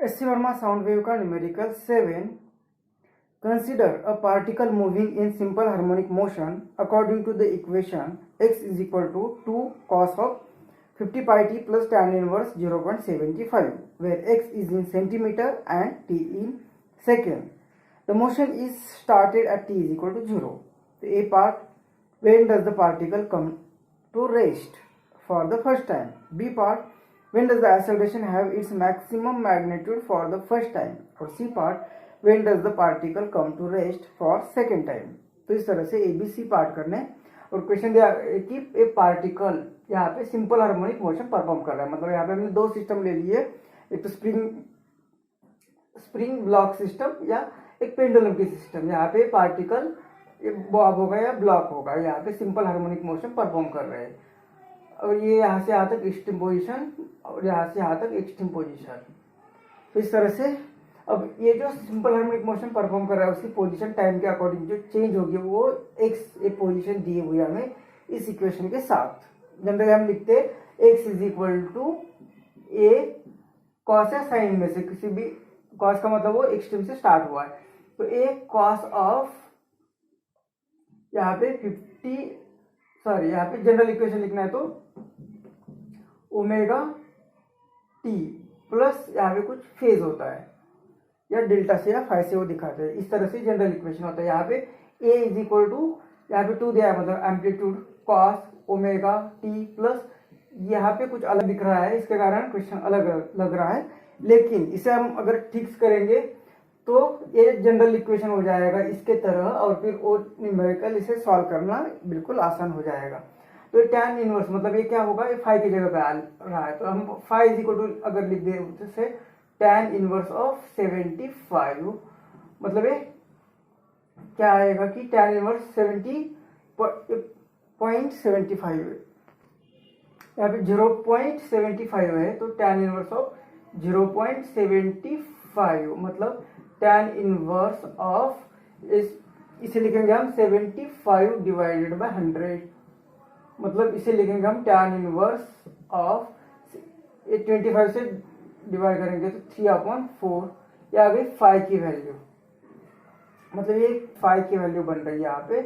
S C Verma sound wave का numerical 7. Consider a particle moving in simple harmonic motion according to the equation x is equal to 2 cos of 50 pi t plus tan inverse 0.75, where x is in centimeter and t in second. The motion is started at t is equal to 0. The A part, when does the particle come to rest for the first time? B part, when does the acceleration have its maximum magnitude for the first time? और C part, when does the particle come to rest for second time? तो इस तरह से ABC part करने और question दिया कि एक पार्टिकल यहाँ पे सिंपल हार्मोनिक मोशन परफॉर्म कर रहा है। मतलब यहाँ पे हमने दो सिस्टम ले लिए, एक तो स्प्रिंग ब्लॉक सिस्टम या एक पेंडुलम की सिस्टम। यहाँ पे पार्टिकल बॉब होगा या ब्लॉक होगा, यहाँ पे सिंपल हार्मोनिक मोशन परफॉर्म कर रहे हैं और ये यहाँ से यहाँ तक एक्सट्रीम पोजीशन और यहाँ से यहाँ तक एक्सट्रीम पोजीशन। तो इस तरह से अब ये जो सिंपल हार्मोनिक मोशन परफॉर्म कर रहा है उसकी पोजीशन टाइम के अकॉर्डिंग जो चेंज होगी वो एक्स एक पोजीशन दी हुई है हमें इस इक्वेशन के साथ। जनरली हम लिखते x is equal to a cos या साइन में से किसी भी, कॉस का मतलब वो एक्सट्रीम से स्टार्ट हुआ है, तो ए कॉस ऑफ यहाँ पे 50 यहाँ पे जनरल इक्वेशन लिखना है तो ओमेगा टी प्लस यहाँ पे कुछ फेज होता है या डेल्टा से या फाई से वो दिखाते हैं। इस तरह से जनरल इक्वेशन होता है। यहाँ पे ए इज इक्वल टू यहाँ पे 2 दिया है, मतलब amplitude cos omega T plus यहाँ पे कुछ अलग दिख रहा है, इसके कारण क्वेश्चन अलग लग रहा है, लेकिन इसे हम अगर ठीक करेंगे तो ये जनरल इक्वेशन हो जाएगा इसके तरह और फिर वो न्यूमेरिकल इसे सॉल्व करना बिल्कुल आसान हो जाएगा। तो ये टैन इनवर्स मतलब ये क्या होगा, ये फाई की जगह पे आ रहा है, तो हम फाई इज इक्वल टू अगर लिख दे जैसे टैन इनवर्स ऑफ 75, मतलब ये क्या आएगा कि टैन इनवर्स 70.75 यहाँ पे 0.75 है, तो टैन इनवर्स ऑफ 0.75 मतलब टैन इनवर्स ऑफ इसे लिखेंगे हम 75 डिवाइडेड बाय 100, मतलब इसे लिखेंगे हम टैन इनवर्स ऑफ 25 से डिवाइड करेंगे तो 3/4, ये आ गई फाई की वैल्यू, मतलब ये फाई की वैल्यू बन रही है यहाँ पे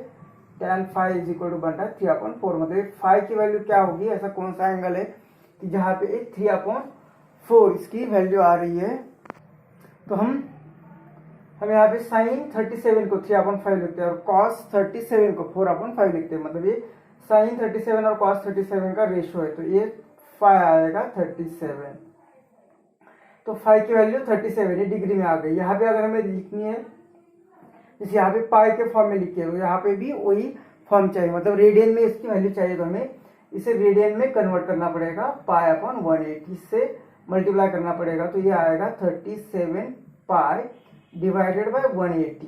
tan phi is equal to बन रहा है 3/4। मतलब फाई की वैल्यू क्या होगी, ऐसा कौन सा एंगल है कि जहाँ पे 3/4 इसकी वैल्यू आ रही है। तो हम यहाँ पे साइन 37 को 3/5 लिखते हैं और कॉस 37 को 4/5 लिखते हैं, मतलब ये साइन 37 और कॉस 37 का रेशियो है, तो ये फाई आएगा 37। तो फाई की वैल्यू 37 ये डिग्री में आ गई। यहाँ पे अगर हमें लिखनी है जैसे यहाँ पे पाई के फॉर्म में लिखे तो यहाँ पे भी वही फॉर्म चाहिए, मतलब रेडियन में इसकी वैल्यू चाहिए, तो हमें इसे रेडियन में कन्वर्ट करना पड़ेगा, पाई/180 से मल्टीप्लाई करना पड़ेगा, तो ये आएगा 37 पाई डिवाइडेड बाय 180।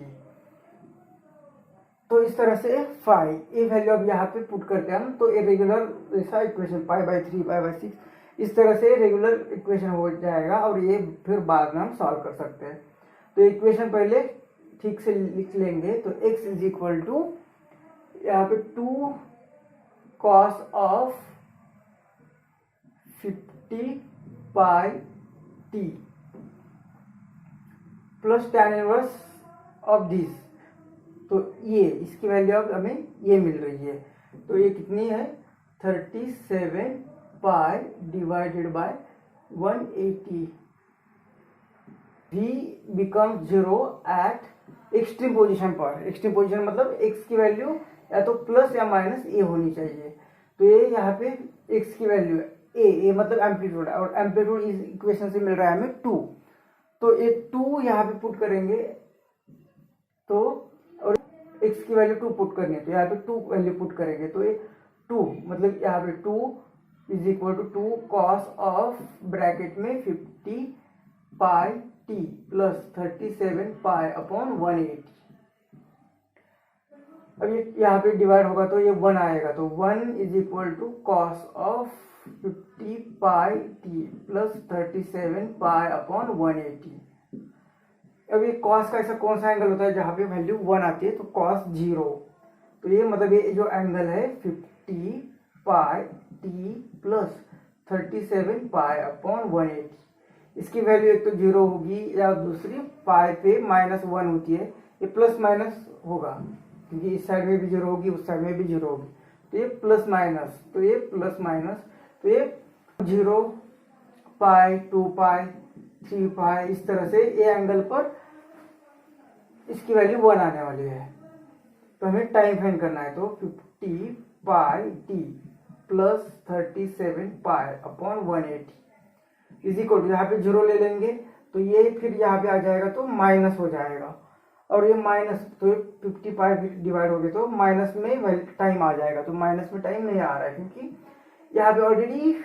तो इस तरह से फाई ये वैल्यू अब यहाँ पे पुट करते हैं हम, तो ये रेगुलर ऐसा इक्वेशन पाई/3 पाई/6 इस तरह से रेगुलर इक्वेशन हो जाएगा और ये फिर बाद में हम सॉल्व कर सकते हैं। तो इक्वेशन पहले ठीक से लिख लेंगे, तो x इज इक्वल टू यहाँ पे 2 cos of 50 pi t plus tan inverse of this, तो ये इसकी वैल्यू अब हमें ये मिल रही है, तो ये कितनी है 37 पाई divided by 180। v become 0 eight extreme position पर। एक्सट्रीम पोजीशन मतलब x की वैल्यू या तो प्लस या माइनस a होनी चाहिए, तो ये यहाँ पे x की वैल्यू है a मतलब एम्पलीट्यूड, और एम्पलीट्यूड इस इक्वेशन से मिल रहा है हमें 2, तो ये 2 यहाँ पे पुट करेंगे तो और x की वैल्यू 2 पुट करनी है, तो यहाँ पे 2 वैल्यू पुट करेंगे, तो ये 2 मतलब यहाँ पे 2 is equal to 2 cos of bracket में 50 पाई टी प्लस 37 पाई/180। अब ये यहाँ पे डिवाइड होगा तो ये 1 आएगा, तो 1 is equal to cos of 50 pi t plus 37 पाई/180। अब ये कॉस का ऐसा कौन सा एंगल होता है जहाँ पे वैल्यू 1 आती है, तो कॉस 0, तो ये मतलब ये जो एंगल है 50 पाई टी प्लस 37 पाई/180, इसकी वैल्यू एक तो 0 होगी या दूसरी पाई पे -1 होती है, ये प्लस माइनस होगा क्योंकि इस साइड में भी 0 होगी, उस साइड में भी 0 होगी, तो ये प्लस माइनस, तो ये प्लस माइनस, तो ये 0 पाई 2 पाई 3 पाई इस तरह से ये एंगल पर इसकी वैल्यू 1 आने वाली है। तो हमें टाइम फाइंड करना है, तो 50 pi t plus 37 pi upon 180 is equal to, यहाँ पे 0 ले लेंगे तो ये फिर यहाँ पे आ जाएगा तो माइनस हो जाएगा, और ये माइनस तो 50 पाई डिवाइड हो गए तो माइनस में टाइम आ जाएगा, तो माइनस में टाइम नहीं आ रहा है क्योंकि यहाँ पे ऑलरेडी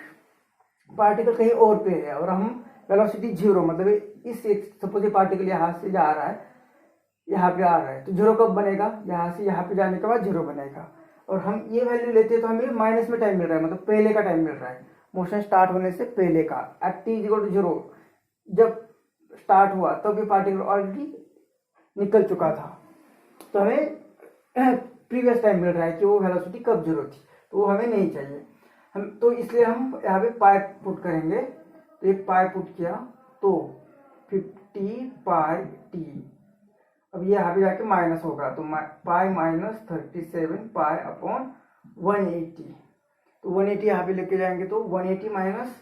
पार्टिकल कहीं और पे है और हम वेलोसिटी 0 मतलब इस सपोज ये पार्टिकल यहाँ से जा रहा है, यहाँ पे आ रहा है, तो 0 कब बनेगा, यहाँ से यहाँ पे जाने के बाद 0 बनेगा, और हम ये वैल्यू लेते हैं तो हमें माइनस में टाइम मिल रहा है, मतलब पहले का टाइम मिल रहा है, मोशन स्टार्ट होने से पहले का, एट टी इक्वल टू 0 जब स्टार्ट हुआ तब ये पार्टिकल ऑलरेडी निकल चुका था, तो हमें प्रीवियस टाइम मिल रहा है कि वो वेलोसिटी कब 0 थी, तो वो हमें नहीं चाहिए। हम तो इसलिए हम यहाँ पे पाई पुट करेंगे, तो ये पाई पुट किया तो 50 पाई टी, अब ये यहाँ पे जाके माइनस होगा तो पाई माइनस 37 पाई अपॉन 180, तो 180 यहाँ पे लेके जाएंगे तो 180 माइनस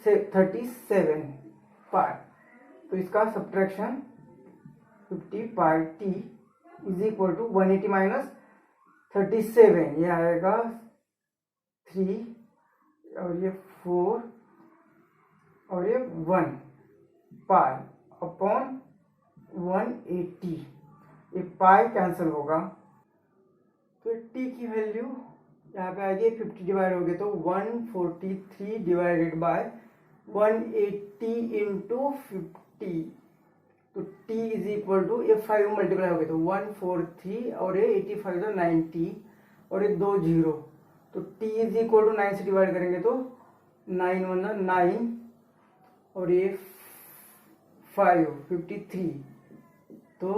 से 37 पाई, तो इसका subtraction 50 pi t is equal to 180 minus 37, ये आएगा 3 और ये 4 और ये 1 पाई अपॉन 180, ये पाई कैंसिल होगा, तो टी की वैल्यू यहाँ पे आएगी 50 डिवाइड हो गए तो 143 डिवाइडेड बाय 180 इंटू 50, तो t इज इक्वल टू ये 5 मल्टीप्लाई हो गए तो 143 और ये 85 तो 90 और ये 2 0, तो t इज इक्वल टू 9 से डिवाइड करेंगे तो 9 1 9 और ये 5 53, तो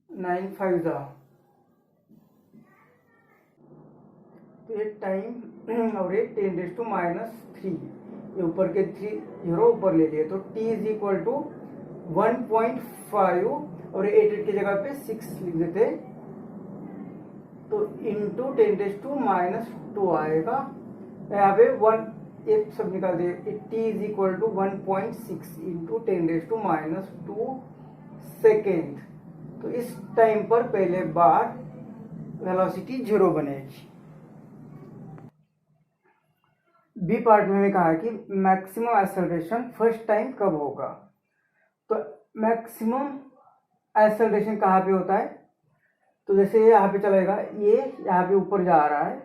9 5 जा, तो ये टाइम और ये 10⁻³ ये ऊपर के 3 0 ऊपर ले लिए, तो t इज इक्वल टू 1.5 और 8 की जगह पे 6 लिख देते तो इंटू 10⁻² आएगा, यहाँ पे 1 ये सब निकाल दिए, t is equal to 1.6 into 10⁻² second, तो इस टाइम पर पहले बार वेलोसिटी 0 बनेगी। बी पार्ट में हमें कहा है कि मैक्सिमम एक्सेलरेशन फर्स्ट टाइम कब होगा, तो मैक्सिमम एक्सेलरेशन कहाँ पे होता है, तो जैसे यहाँ पे चलेगा, ये यहाँ पे ऊपर जा रहा है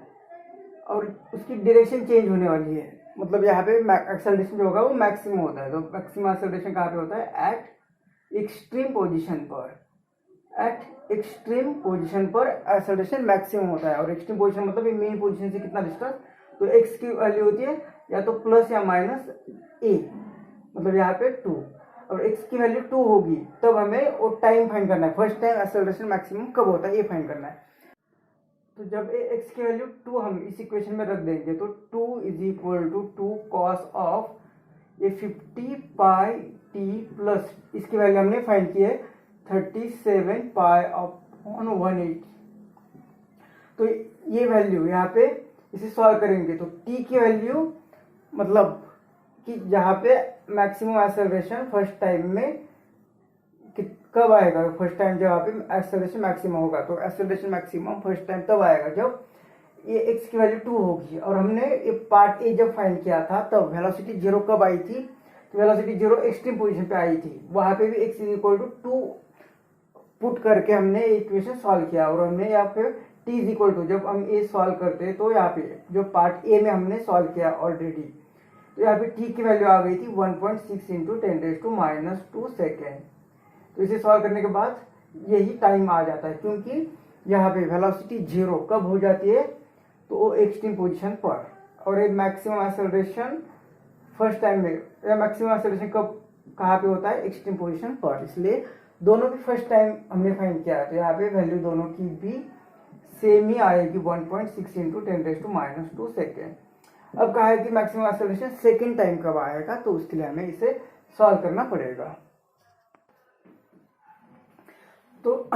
और उसकी डायरेक्शन चेंज होने वाली है, मतलब यहाँ पे एक्सेलरेशन जो होगा वो मैक्सिमम होता है, तो मैक्सिमम एक्सेलरेशन कहाँ पे होता है, एट एक्सट्रीम पोजीशन पर, एट एक्सट्रीम पोजीशन पर एक्सेलरेशन मैक्सिमम होता है, और एक्सट्रीम पोजीशन मतलब मेन पोजीशन से कितना डिस्टेंस, तो x की वैल्यू होती है या तो प्लस या माइनस a, मतलब यहाँ पे 2, और x की वैल्यू 2 होगी तब हमें वो टाइम फाइंड करना है, फर्स्ट टाइम एक्सेलरेशन मैक्सिमम कब होता है ये फाइंड करना है। तो जब x की वैल्यू 2 हम इस इक्वेशन में रख देंगे तो 2 is equal to 2 cos of ये 50 पाई टी प्लस इसकी वैल्यू हमने फाइंड की है 37 पाई अपॉन 180, तो ये वैल्यू यहाँ पे इसे सॉल्व करेंगे तो t की वैल्यू मतलब कि जहाँ पे मैक्सिमम एक्सेलरेशन फर्स्ट टाइम में कब आएगा, फर्स्ट टाइम जहाँ पे एक्सेलरेशन मैक्सिमम होगा, तो एक्सेलरेशन मैक्सिमम फर्स्ट टाइम तब आएगा जब ये x की वैल्यू 2 होगी, और हमने ये पार्ट ए जब फाइंड किया था तब वेलोसिटी 0 कब आई थी, तो वेलोसिटी 0 एक्सट्रीम पोजीशन पे आई थी, वहाँ पे भी x is equal to 2 put करके हमने इक्वेशन सॉल्व किया, और हमने यहाँ पे t इज इक्वल टू जब हम ए सॉल्व करते हैं तो यहाँ पे जो पार्ट ए में हमने सॉल्व किया ऑलरेडी, तो यहाँ पे t की वैल्यू आ गई थी 1.6 इंटू 10⁻² सेकेंड, तो इसे सॉल्व करने के बाद यही टाइम आ जाता है, क्योंकि यहाँ पे वेलोसिटी 0 कब हो जाती है, तो वो एक्सट्रीम पोजीशन पर, और ये मैक्सिमम एक्सेलरेशन फर्स्ट टाइम में, या मैक्सिमम एक्सेलरेशन कब कहाँ पे होता है, एक्सट्रीम पोजीशन पर, इसलिए दोनों भी फर्स्ट टाइम हमने फाइंड किया है, तो यहाँ पे वैल्यू दोनों की भी सेम ही आएगी 1.6 इंटू 10⁻² सेकेंड। अब कहा है कि मैक्सिमम एक्सेलरेशन सेकेंड टाइम कब आएगा, तो उसके लिए हमें इसे सॉल्व करना पड़ेगा। तो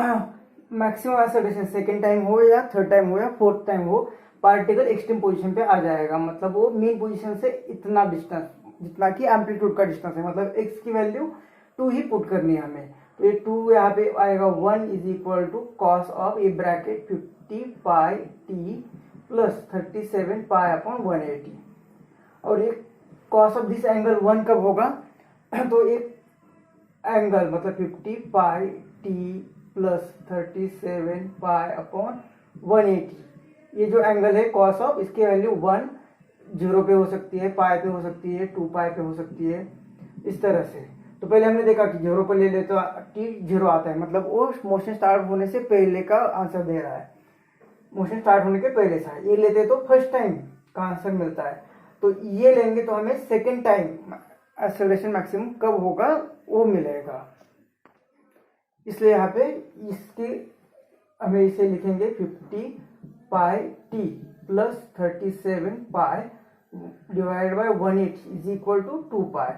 मैक्सिमम एक्सेलरेशन सेकेंड टाइम हो या थर्ड टाइम हो या फोर्थ टाइम हो, पार्टिकल एक्सट्रीम पोजीशन पे आ जाएगा। मतलब वो मेन पोजीशन से इतना डिस्टेंस, जितना कि एम्पलीट्यूड का डिस्टेंस है, मतलब x की वैल्यू 2 ही पुट करनी है हमें। तो ये 2 यहाँ पे आएगा 1 is equal to cos of a bracket 50 pi t plus 37 pi upon 180। और ये कॉस ऑफ दिस एंगल 1 कब होगा, तो एक एंगल मतलब 50 pi t plus 37 pi upon 180, ये जो एंगल है कॉस ऑफ, इसकी वैल्यू 1 0 पे हो सकती है, पाई पे हो सकती है, 2 पाई पे हो सकती है, इस तरह से। तो पहले हमने देखा कि 0 पर ले ले तो टी 0 आता है, मतलब वो मोशन स्टार्ट होने से पहले का आंसर दे रहा है, मोशन स्टार्ट होने के पहले से। ये लेते तो फर्स्ट टाइम का आंसर मिलता है, तो ये लेंगे तो हमें सेकेंड टाइम एक्सेलरेशन मैक्सिमम कब होगा वो मिलेगा। इसलिए यहाँ पे इसके हमें इसे लिखेंगे 50 pi t plus 37 pi divide by 180 is equal to 2 pi,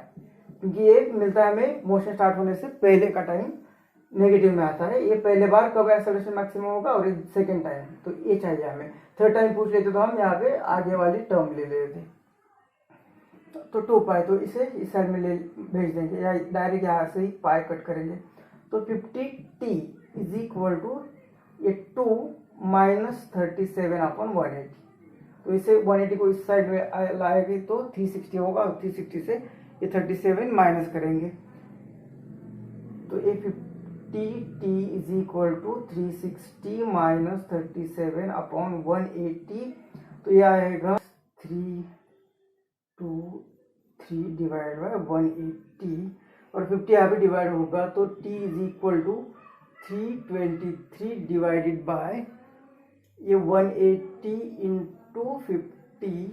क्योंकि ये मिलता है हमें मोशन स्टार्ट होने से पहले का टाइम नेगेटिव में आता है। ये पहले बार कब एक्सेलरेशन मैक्सिमम होगा और सेकेंड टाइम, तो ये चाहिए हमें। थर्ड टाइम पूछ लेते तो हम यहाँ पे आगे वाली टर्म ले लेते, तो 2 पाई, तो इसे इस साइड में ले भेज देंगे या डायरेक्ट यहाँ से ही पाई कट करेंगे। तो 50t इज इक्वल टू ये 2 माइनस 37 अपॉन 180, तो इसे 180 को इस साइड में लाएगी तो 360 होगा, 360 से ये 37 माइनस करेंगे, तो ये 50t is equal to 360 minus 37 upon 180, तो ये आएगा 323 डिवाइड बाय 180, और 50 यहाँ पे डिवाइड होगा तो t is equal to 323 divided by ये 180 इंटू 50,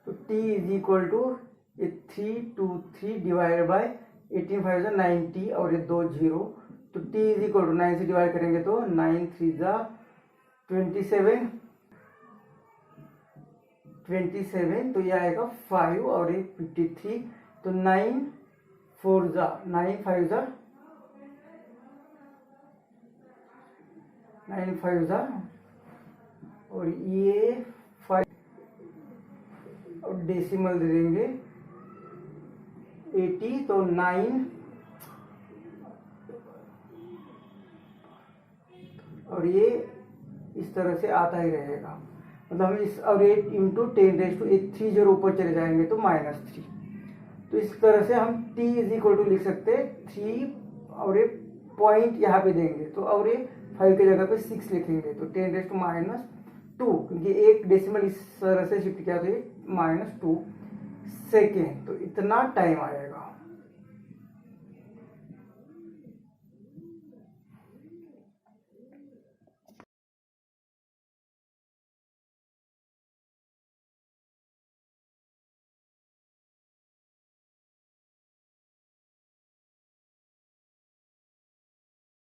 तो t इज इक्वल टू ये 323 डिवाइड बाय 18 5 90 और ये 2 0, तो t इज इक्वल टू 9 से डिवाइड करेंगे तो 9 3 27, तो ये आएगा 5 और ये 53, तो 9 4 9 5 9 5 और ये 5 और डेसिमल दे देंगे 80, तो 9 और ये इस तरह से आता ही रहेगा, मतलब हम इस और 8 इंटू 10⁻⁸ 30 ऊपर चले जाएंगे तो -3, तो इस तरह से हम t इज इक्वल टू लिख सकते हैं 3 और ये पॉइंट यहाँ पे देंगे, तो और ये 5 की जगह पे 6 लिखेंगे, तो 10⁻², क्योंकि एक डेसिमल इस तरह से शिफ्ट किया तो ये -2 सेकेंड, तो इतना टाइम आएगा।